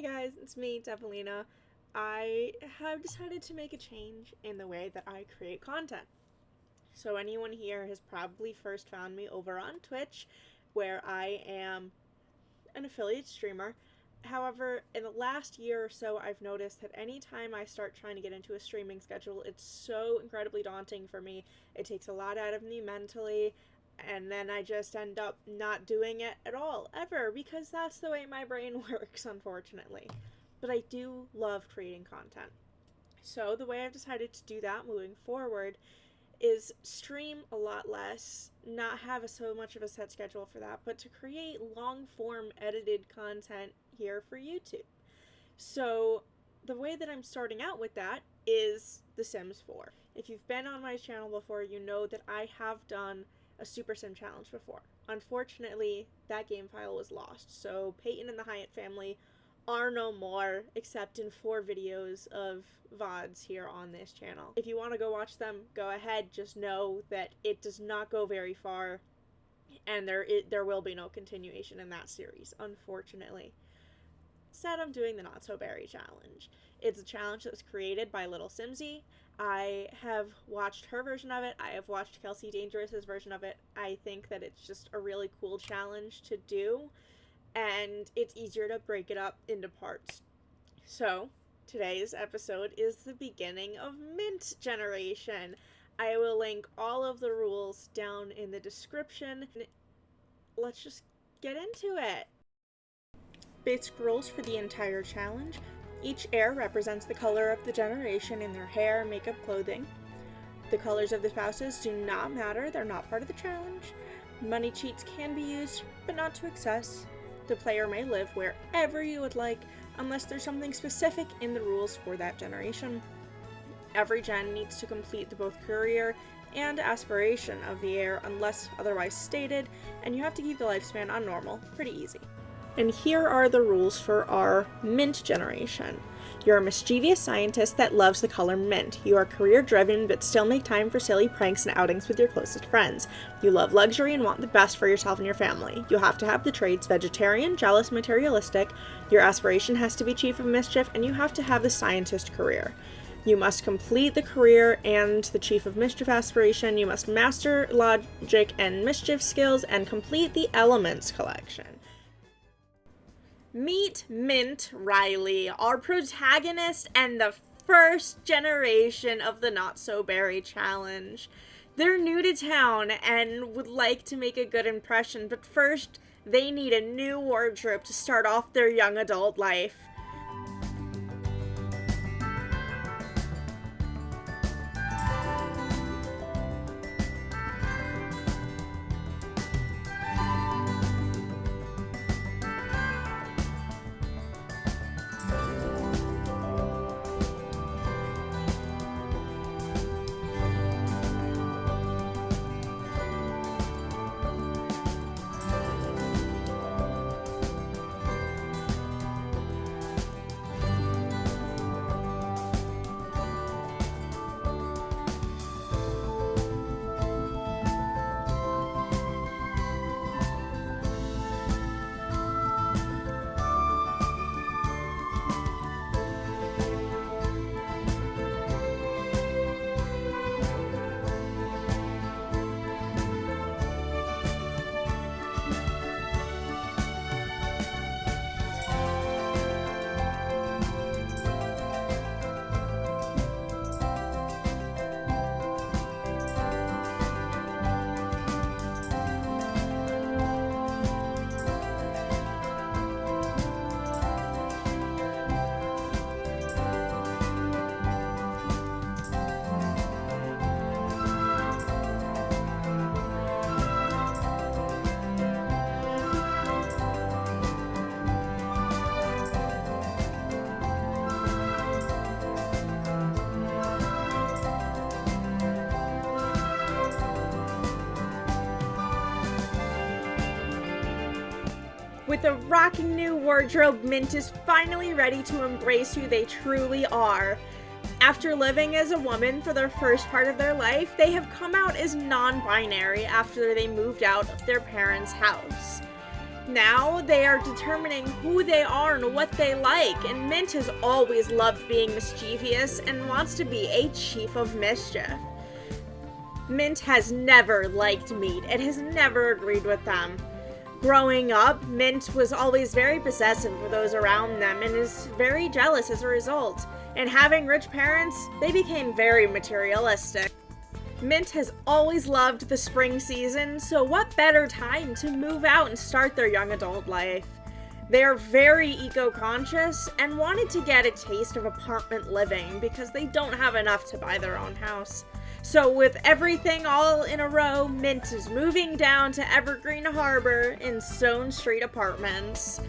Hey guys, it's me, Devilina. I have decided to make a change in the way that I create content. So anyone here has probably first found me over on Twitch, where I am an affiliate streamer. However, in the last year or so, I've noticed that anytime I start trying to get into a streaming schedule, it's so incredibly daunting for me. It takes a lot out of me mentally, and then I just end up not doing it at all, ever, because that's the way my brain works, unfortunately. But I do love creating content. So the way I've decided to do that moving forward is stream a lot less, not have so much of a set schedule for that, but to create long form edited content here for YouTube. So the way that I'm starting out with that is The Sims 4. If you've been on my channel before, you know that I have done a Super Sim challenge before. Unfortunately, that game file was lost, so Peyton and the Hyatt family are no more, except in 4 videos of VODs here on this channel. If you want to go watch them, go ahead. Just know that it does not go very far, and there will be no continuation in that series, unfortunately. Instead, I'm doing the Not So Berry challenge. It's a challenge that was created by Little Simsy. I have watched her version of it. I have watched Kelsey Dangerous's version of it. I think that it's just a really cool challenge to do, and it's easier to break it up into parts. So, today's episode is the beginning of Mint Generation. I will link all of the rules down in the description. Let's just get into it. Basic rules for the entire challenge. Each heir represents the color of the generation in their hair, makeup, clothing. The colors of the spouses do not matter, they're not part of the challenge. Money cheats can be used, but not to excess. The player may live wherever you would like, unless there's something specific in the rules for that generation. Every gen needs to complete the both career and aspiration of the heir unless otherwise stated, and you have to keep the lifespan on normal. Pretty easy. And here are the rules for our Mint generation. You're a mischievous scientist that loves the color mint. You are career-driven but still make time for silly pranks and outings with your closest friends. You love luxury and want the best for yourself and your family. You have to have the traits vegetarian, jealous, materialistic. Your aspiration has to be chief of mischief, and you have to have the scientist career. You must complete the career and the chief of mischief aspiration. You must master logic and mischief skills and complete the elements collection. Meet Mint Riley, our protagonist and the first generation of the Not So Berry challenge. They're new to town and would like to make a good impression, but first they need a new wardrobe to start off their young adult life. With a rocking new wardrobe, Mint is finally ready to embrace who they truly are. After living as a woman for the first part of their life, they have come out as non-binary after they moved out of their parents' house. Now they are determining who they are and what they like, and Mynte has always loved being mischievous and wants to be a chief of mischief. Mynte has never liked meat and has never agreed with them. Growing up, Mynte was always very possessive for those around them and is very jealous as a result. And having rich parents, they became very materialistic. Mynte has always loved the spring season, so what better time to move out and start their young adult life? They are very eco-conscious and wanted to get a taste of apartment living because they don't have enough to buy their own house. So with everything all in a row, Mynte is moving down to Evergreen Harbor in Stone Street Apartments.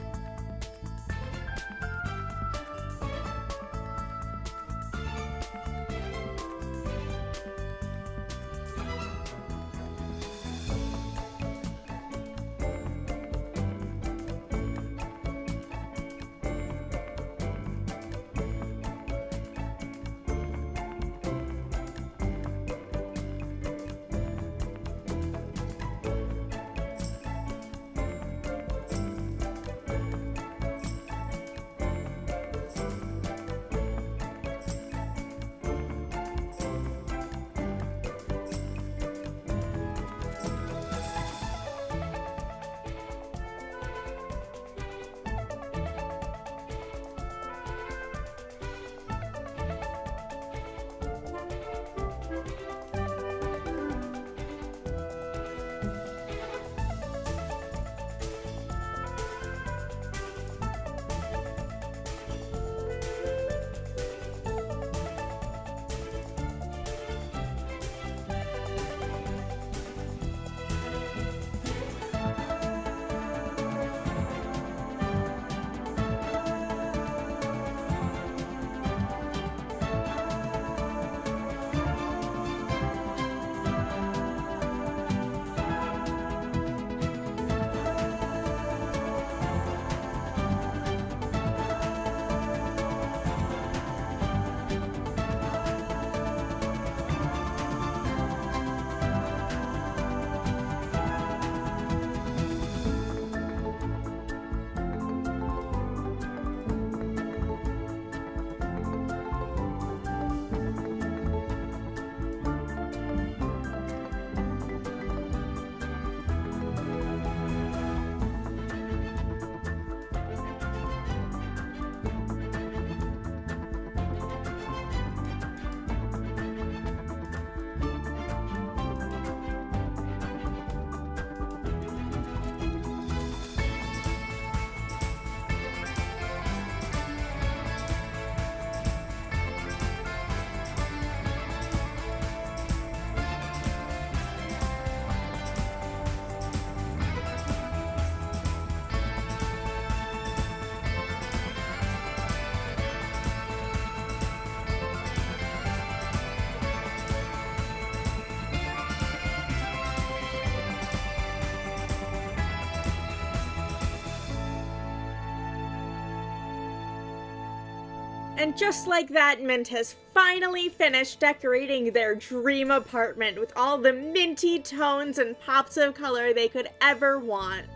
And just like that, Mynte has finally finished decorating their dream apartment with all the minty tones and pops of color they could ever want.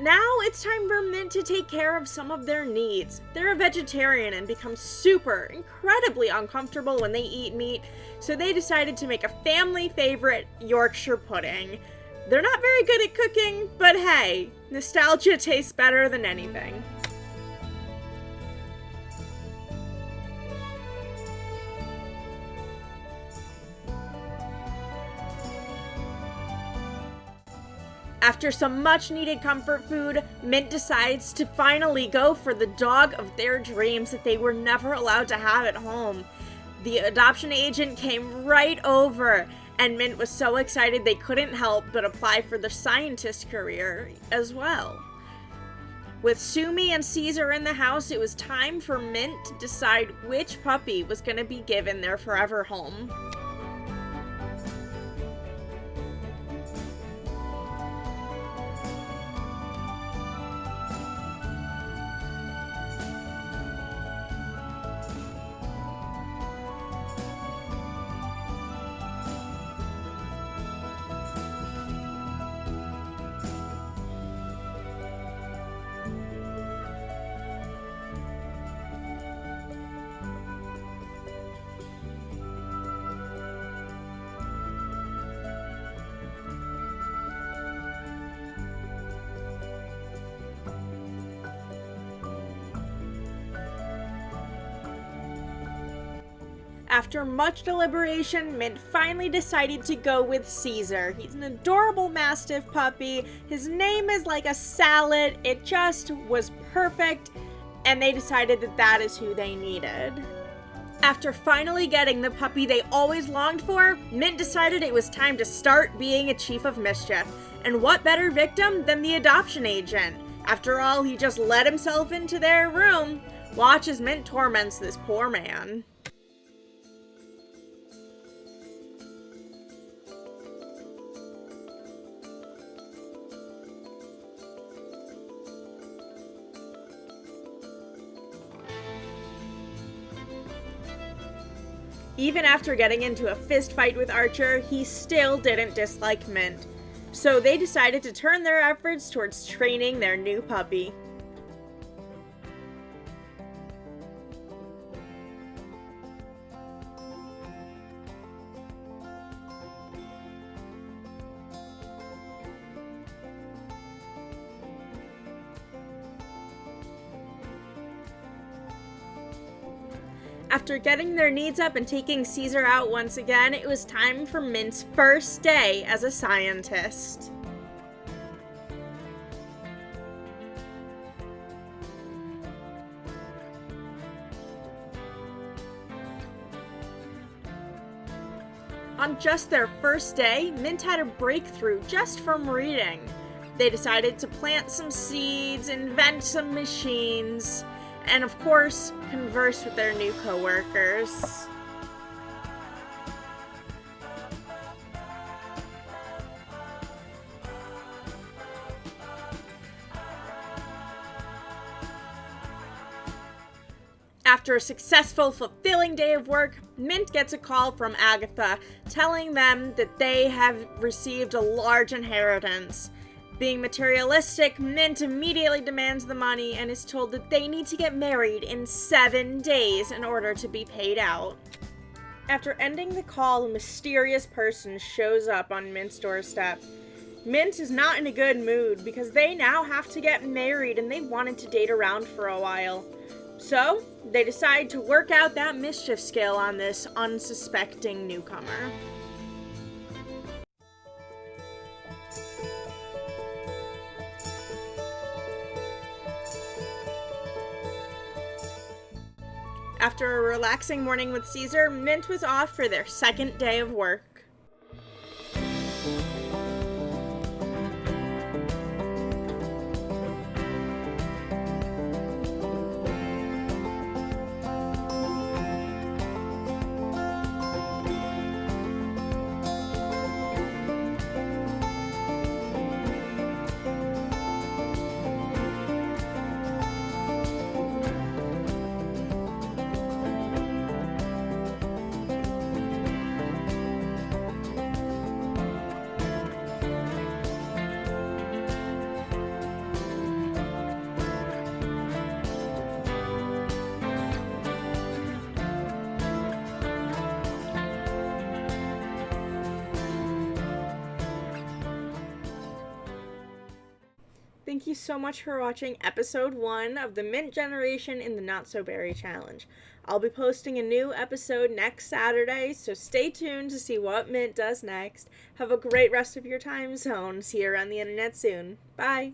Now it's time for Mynte to take care of some of their needs. They're a vegetarian and become incredibly uncomfortable when they eat meat, so they decided to make a family favorite, Yorkshire pudding. They're not very good at cooking, but hey, nostalgia tastes better than anything. After some much-needed comfort food, Mynte decides to finally go for the dog of their dreams that they were never allowed to have at home. The adoption agent came right over, and Mynte was so excited they couldn't help but apply for the scientist career as well. With Sumi and Caesar in the house, it was time for Mynte to decide which puppy was going to be given their forever home. After much deliberation, Mint finally decided to go with Caesar. He's an adorable Mastiff puppy. His name is like a salad. It just was perfect, and they decided that that is who they needed. After finally getting the puppy they always longed for, Mint decided it was time to start being a chief of mischief. And what better victim than the adoption agent? After all, he just let himself into their room. Watch as Mint torments this poor man. Even after getting into a fist fight with Archer, he still didn't dislike Mint. So they decided to turn their efforts towards training their new puppy. After getting their needs up and taking Caesar out once again, it was time for Mint's first day as a scientist. On just their first day, Mint had a breakthrough just from reading. They decided to plant some seeds, invent some machines, and of course, converse with their new coworkers. After a successful, fulfilling day of work, Mint gets a call from Agatha telling them that they have received a large inheritance. Being materialistic, Mint immediately demands the money and is told that they need to get married in 7 days in order to be paid out. After ending the call, a mysterious person shows up on Mint's doorstep. Mint is not in a good mood because they now have to get married and they wanted to date around for a while. So, they decide to work out that mischief skill on this unsuspecting newcomer. After a relaxing morning with Caesar, Mint was off for their second day of work. Thank you so much for watching episode 1 of the Mint Generation in the Not So Berry Challenge. I'll be posting a new episode next Saturday, so stay tuned to see what Mint does next. Have a great rest of your time zone. See you around the internet soon. Bye!